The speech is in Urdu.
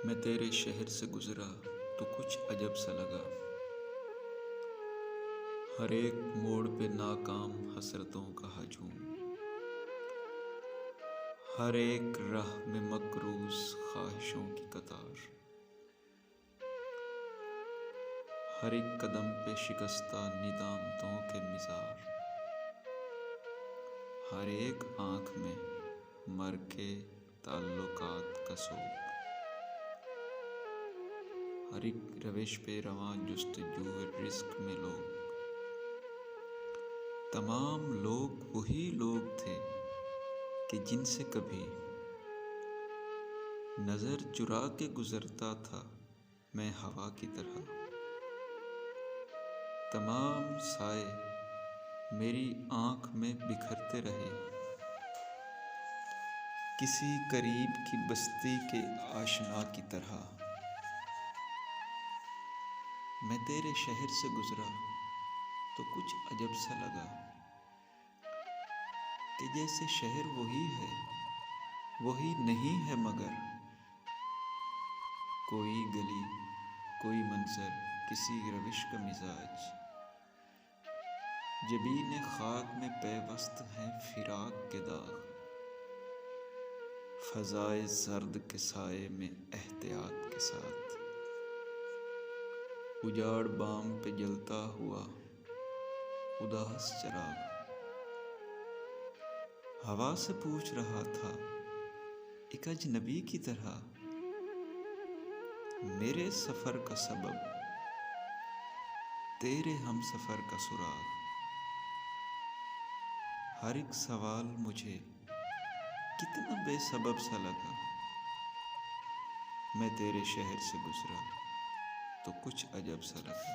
میں تیرے شہر سے گزرا تو کچھ عجب سا لگا، ہر ایک موڑ پہ ناکام حسرتوں کا ہجوم، ہر ایک راہ میں مقروض خواہشوں کی قطار، ہر ایک قدم پہ شکستہ ندامتوں کے مزار، ہر ایک آنکھ میں مر کے تعلقات کا سوگ، ہر ایک روش پہ رواں جستجو رزق میں لوگ، تمام لوگ وہی لوگ تھے کہ جن سے کبھی نظر چرا کے گزرتا تھا میں ہوا کی طرح، تمام سائے میری آنکھ میں بکھرتے رہے، کسی قریب کی بستی کے آشنا کی طرح۔ میں تیرے شہر سے گزرا تو کچھ عجب سا لگا کہ جیسے شہر وہی ہے وہی نہیں ہے، مگر کوئی گلی، کوئی منظر، کسی روش کا مزاج، جبین خاک میں پیوست ہیں فراق کے داغ، فضائے زرد کے سائے میں احتیاط کے ساتھ، اجاڑ بام پہ جلتا ہوا اداس چراغ، ہوا سے پوچھ رہا تھا ایک اجنبی کی طرح، میرے سفر کا سبب، تیرے ہم سفر کا سراغ، ہر ایک سوال مجھے کتنا بے سبب سا لگا۔ میں تیرے شہر سے گزرا تو کچھ عجب سا لگا۔